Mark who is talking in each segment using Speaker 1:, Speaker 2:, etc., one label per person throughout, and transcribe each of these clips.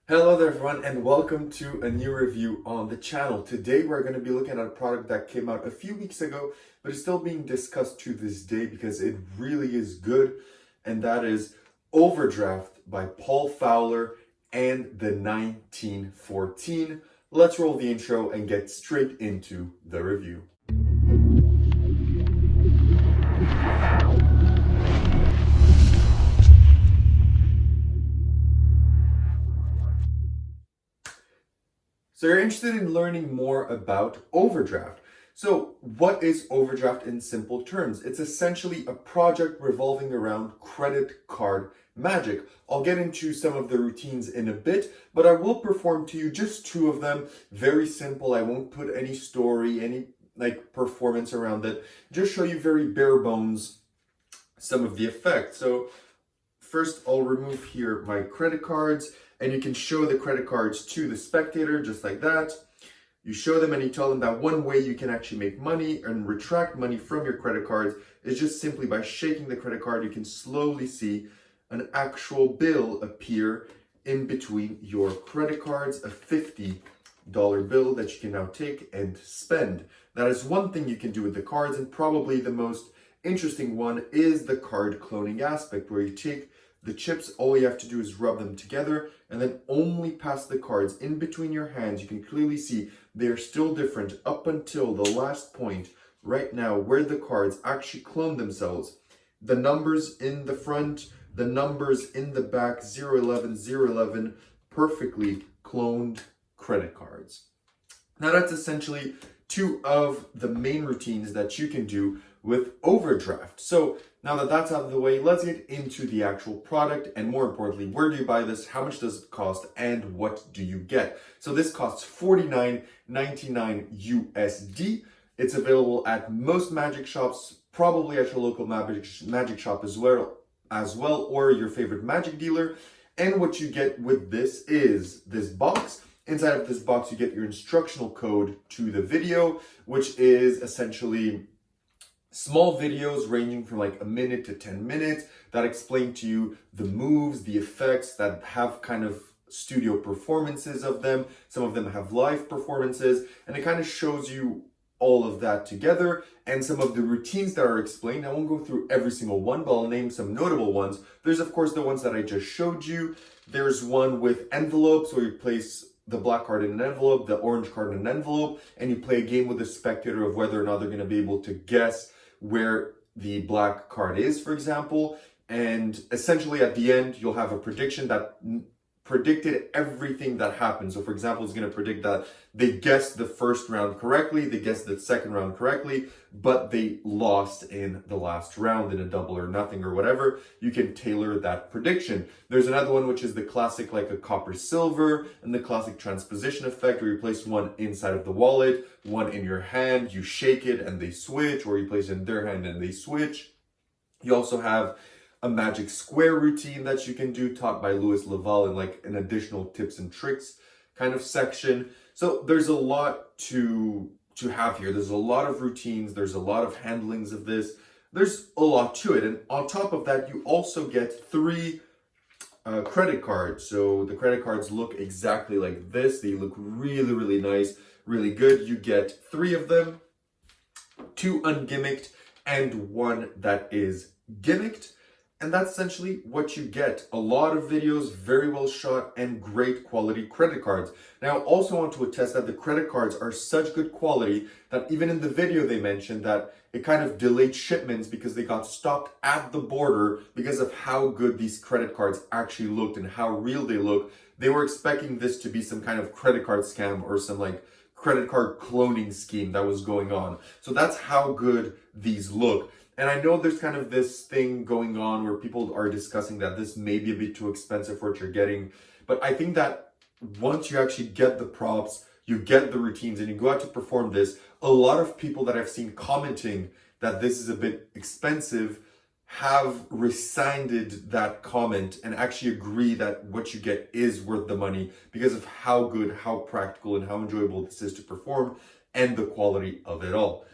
Speaker 1: Hello there everyone and welcome to a new review on the channel. Today we're going to be looking at a product that came out a few weeks ago but is still being discussed to this day because it really is good, and that is Overdraft by Paul Fowler and the 1914. Let's roll the intro and get straight into the review. So you're interested in learning more about Overdraft. So what is Overdraft in simple terms? It's essentially a project revolving around credit card magic. I'll get into some of the routines in a bit, but I will perform to you just two of them. Very simple. I won't put any story, any performance around it. Just show you very bare bones some of the effects. So first, I'll remove here my credit cards, and you can show the credit cards to the spectator just like that. You show them and you tell them that one way you can actually make money and retract money from your credit cards is just simply by shaking the credit card. You can slowly see an actual bill appear in between your credit cards, a $50 bill that you can now take and spend. That is one thing you can do with the cards, and probably the most interesting one is the card cloning aspect, where you take the chips, all you have to do is rub them together and then only pass the cards in between your hands. You can clearly see they're still different up until the last point right now where the cards actually clone themselves. The numbers in the front, the numbers in the back, 011, 011, perfectly cloned credit cards. Now that's essentially two of the main routines that you can do with Overdraft. So now that that's out of the way, let's get into the actual product, and more importantly, where do you buy this, how much does it cost, and what do you get? So this costs $49.99 USD. It's available at most magic shops, probably at your local magic shop as well, or your favorite magic dealer. And what you get with this is this box. Inside of this box, you get your instructional code to the video, which is essentially small videos ranging from like a minute to 10 minutes that explain to you the moves, the effects, that have kind of studio performances of them. Some of them have live performances, and it kind of shows you all of that together and some of the routines that are explained. I won't go through every single one, but I'll name some notable ones. There's of course the ones that I just showed you. There's one with envelopes where you place the black card in an envelope, the orange card in an envelope, and you play a game with the spectator of whether or not they're going to be able to guess where the black card is, for example. And essentially at the end, you'll have a prediction that predicted everything that happened. So for example, it's going to predict that they guessed the first round correctly, they guessed the second round correctly, but they lost in the last round in a double or nothing or whatever. You can tailor that prediction. There's another one which is the classic, like a copper silver, and the classic transposition effect, where you place one inside of the wallet, one in your hand, you shake it and they switch, or you place it in their hand and they switch. You also have a magic square routine that you can do, taught by Louis Laval in like an additional tips and tricks kind of section. So there's a lot to have here. There's a lot of routines. There's a lot of handlings of this. There's a lot to it. And on top of that, you also get three credit cards. So the credit cards look exactly like this. They look really, really nice, really good. You get three of them, two ungimmicked and one that is gimmicked. And that's essentially what you get. A lot of videos, very well shot, and great quality credit cards. Now, I also want to attest that the credit cards are such good quality that even in the video they mentioned that it kind of delayed shipments because they got stopped at the border because of how good these credit cards actually looked and how real they look. They were expecting this to be some kind of credit card scam or some like credit card cloning scheme that was going on. So that's how good these look. And I know there's kind of this thing going on where people are discussing that this may be a bit too expensive for what you're getting. But I think that once you actually get the props, you get the routines, and you go out to perform this, a lot of people that I've seen commenting that this is a bit expensive have rescinded that comment and actually agree that what you get is worth the money because of how good, how practical, and how enjoyable this is to perform and the quality of it all.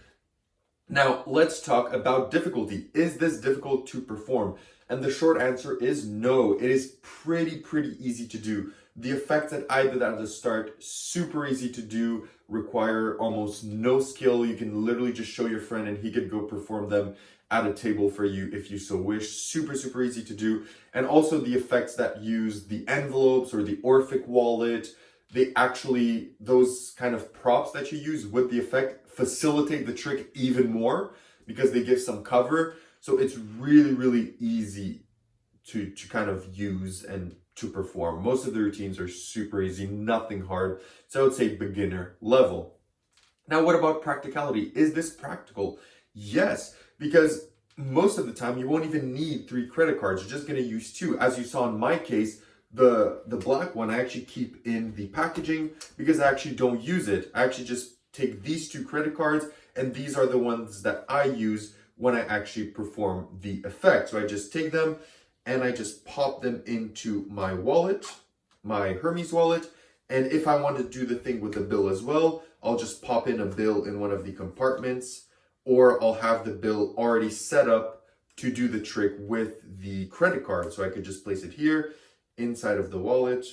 Speaker 1: Now, let's talk about difficulty. Is this difficult to perform? And the short answer is no. It is pretty easy to do. The effects that I did at the start, super easy to do, require almost no skill. You can literally just show your friend and he could go perform them at a table for you if you so wish. Super, super easy to do. And also the effects that use the envelopes or the Orphic wallet, they actually, those kind of props that you use with the effect facilitate the trick even more because they give some cover. So it's really, really easy to kind of use and to perform. Most of the routines are super easy, nothing hard. So I would say beginner level. Now, what about practicality? Is this practical? Yes, because most of the time you won't even need 3 credit cards. You're just going to use 2. As you saw in my case, the black one I actually keep in the packaging because I actually don't use it. I actually just take these 2 credit cards, and these are the ones that I use when I actually perform the effect. So I just take them and I just pop them into my wallet, my Hermes wallet. And if I want to do the thing with the bill as well, I'll just pop in a bill in one of the compartments, or I'll have the bill already set up to do the trick with the credit card. So I could just place it here inside of the wallet.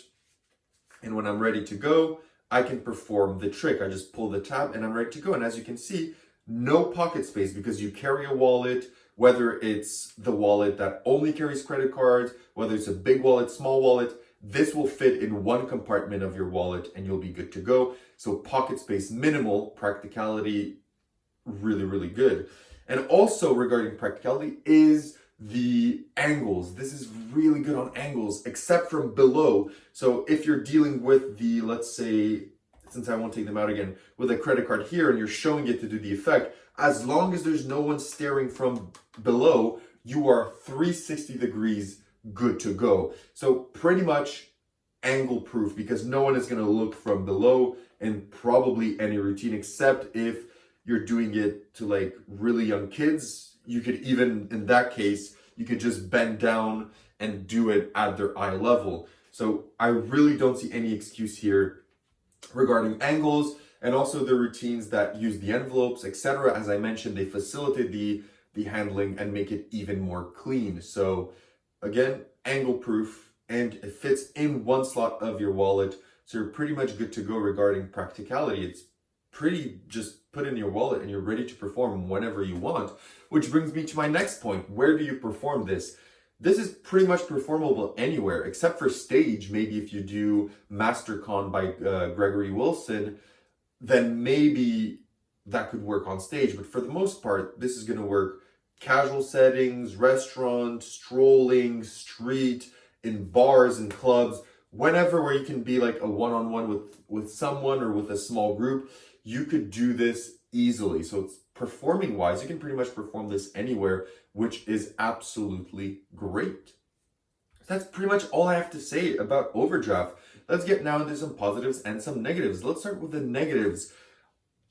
Speaker 1: And when I'm ready to go, I can perform the trick. I just pull the tab and I'm ready to go. And as you can see, no pocket space because you carry a wallet, whether it's the wallet that only carries credit cards, whether it's a big wallet, small wallet, this will fit in one compartment of your wallet and you'll be good to go. So pocket space minimal, practicality really, really good. And also regarding practicality is the angles. This is really good on angles, except from below. So if you're dealing with the, let's say, since I won't take them out again, with a credit card here and you're showing it to do the effect, as long as there's no one staring from below, you are 360 degrees good to go. So pretty much angle proof because no one is going to look from below in probably any routine, except if you're doing it to like really young kids. You could even, in that case, you could just bend down and do it at their eye level. So I really don't see any excuse here regarding angles, and also the routines that use the envelopes, etc. As I mentioned, they facilitate the handling and make it even more clean. So again, angle proof, and it fits in one slot of your wallet. So you're pretty much good to go regarding practicality. It's pretty just put in your wallet and you're ready to perform whenever you want. Which brings me to my next point. Where do you perform this? This is pretty much performable anywhere except for stage. Maybe if you do MasterCon by Gregory Wilson, then maybe that could work on stage. But for the most part, this is going to work casual settings, restaurant, strolling, street, in bars and clubs, whenever where you can be like a one-on-one with someone or with a small group, you could do this easily. So it's performing wise, you can pretty much perform this anywhere, which is absolutely great. That's pretty much all I have to say about Overdraft. Let's get now into some positives and some negatives. Let's start with the negatives.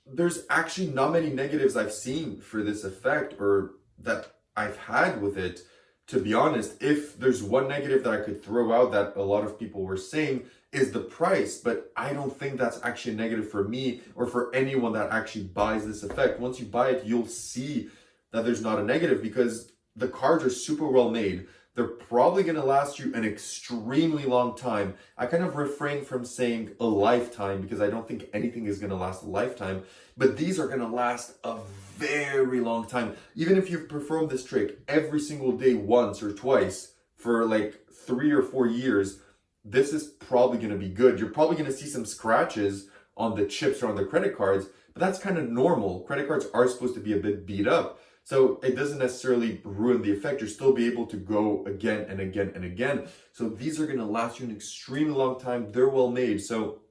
Speaker 1: There's actually not many negatives I've seen for this effect or that I've had with it. To be honest, if there's one negative that I could throw out that a lot of people were saying is the price, but I don't think that's actually a negative for me or for anyone that actually buys this effect. Once you buy it, you'll see that there's not a negative because the cards are super well made. They're probably going to last you an extremely long time. I kind of refrain from saying a lifetime because I don't think anything is going to last a lifetime, but these are going to last a very long time. Even if you've performed this trick every single day once or twice for like 3 or 4 years, this is probably going to be good. You're probably going to see some scratches on the chips or on the credit cards, but that's kind of normal. Credit cards are supposed to be a bit beat up. So it doesn't necessarily ruin the effect. You'll still be able to go again and again and again. So these are going to last you an extremely long time. They're well made. So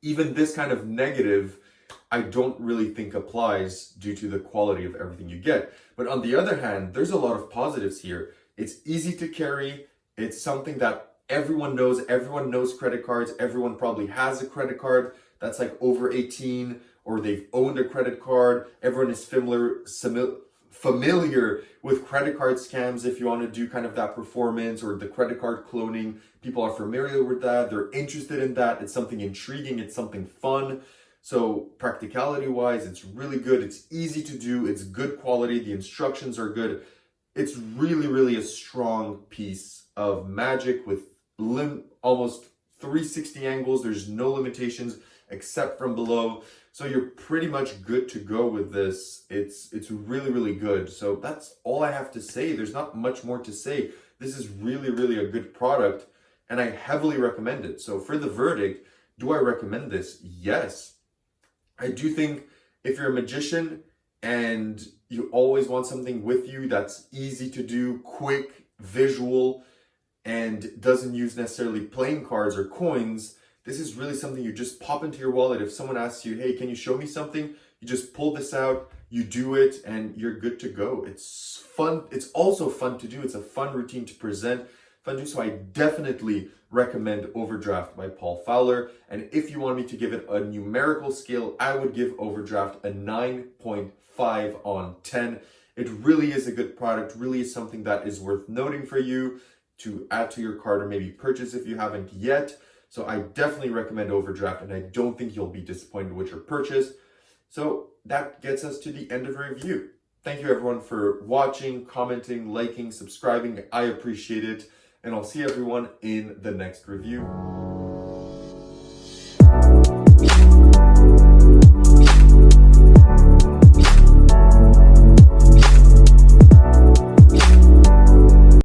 Speaker 1: even this kind of negative, I don't really think applies due to the quality of everything you get. But on the other hand, there's a lot of positives here. It's easy to carry. It's something that everyone knows. Everyone knows credit cards. Everyone probably has a credit card that's like over 18 or they've owned a credit card. Everyone is familiar with credit card scams if you want to do kind of that performance or the credit card cloning. People are familiar with that. They're interested in that. It's something intriguing. It's something fun. So practicality wise, it's really good. It's easy to do. It's good quality. The instructions are good. It's really, really a strong piece of magic with almost 360 angles. There's no limitations except from below. So you're pretty much good to go with this. It's really, really good. So that's all I have to say. There's not much more to say. This is really, really a good product, and I heavily recommend it. So for the verdict, do I recommend this? Yes. I do think if you're a magician and you always want something with you that's easy to do, quick, visual, and doesn't use necessarily playing cards or coins, this is really something you just pop into your wallet. If someone asks you, hey, can you show me something? You just pull this out, you do it, and you're good to go. It's fun. It's also fun to do. It's a fun routine to present. Fun to do. So I definitely recommend Overdraft by Paul Fowler. And if you want me to give it a numerical scale, I would give Overdraft a 9.5 on 10. It really is a good product, really is something that is worth noting for you to add to your cart or maybe purchase if you haven't yet. So I definitely recommend Overdraft, and I don't think you'll be disappointed with your purchase. So that gets us to the end of our review. Thank you everyone for watching, commenting, liking, subscribing. I appreciate it. And I'll see everyone in the next review.